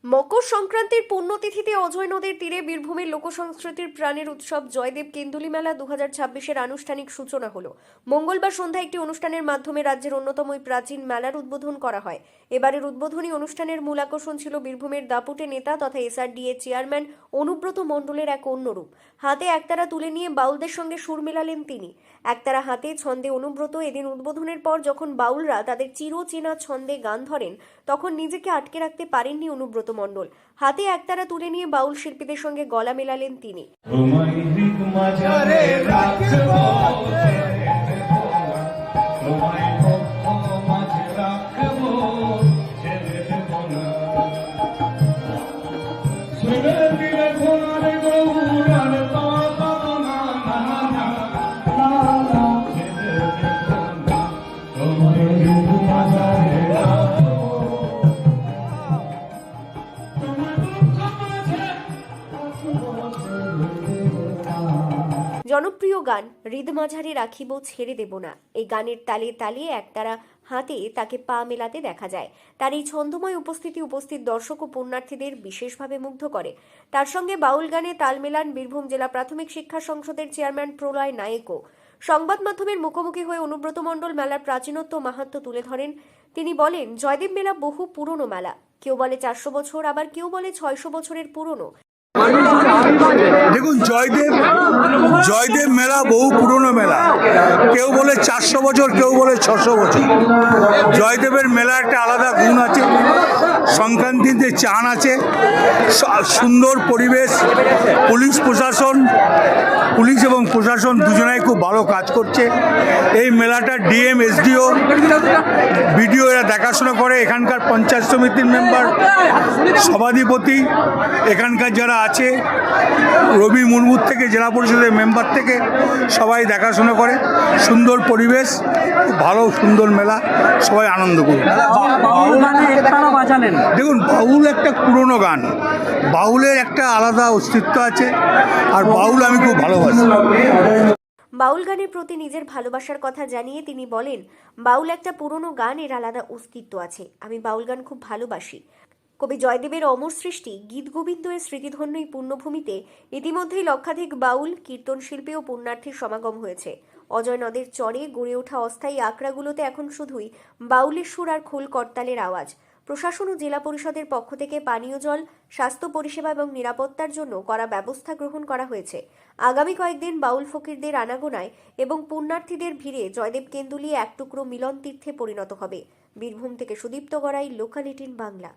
মকর সংক্রান্তির পুণ্যতিথিতে অজয় নদের তীরে বীরভূমের লোকসংস্কৃতির প্রাণের উৎসব জয়দেব কেন্দুলি মেলা 2026-এর আনুষ্ঠানিক সূচনা হলো। মঙ্গলবার সন্ধ্যায় একটি অনুষ্ঠানের মাধ্যমে রাজ্যের অন্যতম এই প্রাচীন মেলার উদ্বোধন করা হয়। এবারের উদ্বোধনী অনুষ্ঠানের মূল আকর্ষণ ছিল বীরভূমের দাপুটে নেতা তথা এসআরডিএ চেয়ারম্যান অনুব্রত মণ্ডলের এক অন্য রূপ। হাতে একতারা তুলে নিয়ে বাউলদের সঙ্গে সুর মেলালেন তিনি। একতারা হাতে ছন্দে অনুব্রত এদিন উদ্বোধনের পর যখন বাউলরা তাদের চিরচেনা ছন্দে গান ধরেন তখন নিজেকে আটকে রাখতে পারেননি অনুব্রত মণ্ডল। হাতে একতারা তুলে নিয়ে বাউল শিল্পীদের সঙ্গে গলা মেলালেন তিনি। জনপ্রিয় গান হৃদ মাঝারে রাখিব ছেড়ে দেব না, এই গানের তালে তালে একতারা হাতে তাকে পা মেলাতে দেখা যায়। তার এই ছন্দময় উপস্থিত দর্শক ও পুণ্যার্থীদের বিশেষভাবে মুগ্ধ করে। তার সঙ্গে বাউল গানে তাল মেলান বীরভূম জেলা প্রাথমিক শিক্ষা সংসদের চেয়ারম্যান প্রলয় নায়েকও। সংবাদ মাধ্যমের মুখোমুখি হয়ে অনুব্রত মণ্ডল মেলার প্রাচীনত্ব মাহাত্ম্য তুলে ধরেন। তিনি বলেন, জয়দেব মেলা বহু পুরনো মেলা। কেউ বলে 400 বছর, আবার কেউ বলে 600 বছরের পুরনো। দেখুন, জয়দেব মেলা বহু পুরনো মেলা। কেউ বলে 400 বছর, কেউ বলে 600 বছর। জয়দেবের মেলা একটা আলাদা গুণ আছে, সংক্রান্তিতে চান আছে, সুন্দর পরিবেশ, পুলিশ এবং প্রশাসন দুজনেই খুব ভালো কাজ করছে। এই মেলাটা ডিএম, এসডিও, বিডিও এরা দেখাশোনা করে। এখানকার পঞ্চায়েত সমিতির মেম্বার, সভাধিপতি, এখানকার যারা আছে রবি মুর্মুর থেকে জেলা পরিষদের মেম্বার থেকে সবাই দেখাশোনা করে। সুন্দর পরিবেশ, ভালো সুন্দর মেলা, সবাই আনন্দ করুন। দেখুন, বাউল একটা পুরনো গান, বাউলের একটা আলাদা অস্তিত্ব আছে, আর বাউল আমি খুব ভালোবাসি। বাউল গানের প্রতি নিজের ভালোবাসার কথা জানিয়ে তিনি বলেন, বাউল একটা পুরনো গান, এর আলাদা অস্তিত্ব আছে। আমি বাউল গান খুব ভালোবাসি। কবি জয়দেবের অমর সৃষ্টি গীত গোবিন্দ এর স্মৃতিধন্য এই পুণ্যভূমিতে ইতিমধ্যেই লক্ষাধিক বাউল, কীর্তন শিল্পী ও পুণ্যার্থীর সমাগম হয়েছে। অজয় নদের চরে গড়ে ওঠা অস্থায়ী আখড়াগুলোতে এখন শুধুই বাউলের সুর আর খোল করতালের আওয়াজ। প্রশাসন ও জেলা পরিষদের পক্ষ থেকে পানীয় জল, স্বাস্থ্য পরিষেবা এবং নিরাপত্তার জন্য কড়া ব্যবস্থা গ্রহণ করা হয়েছে। আগামী কয়েকদিন বাউল ফকিরদের আনাগোনায় এবং পুণ্যার্থীদের ভিড়ে জয়দেব কেন্দুলি এক টুকরো মিলন তীর্থে পরিণত হবে। বীরভূম থেকে সুদীপ্ত গড়াই, লোকাল 18 বাংলা।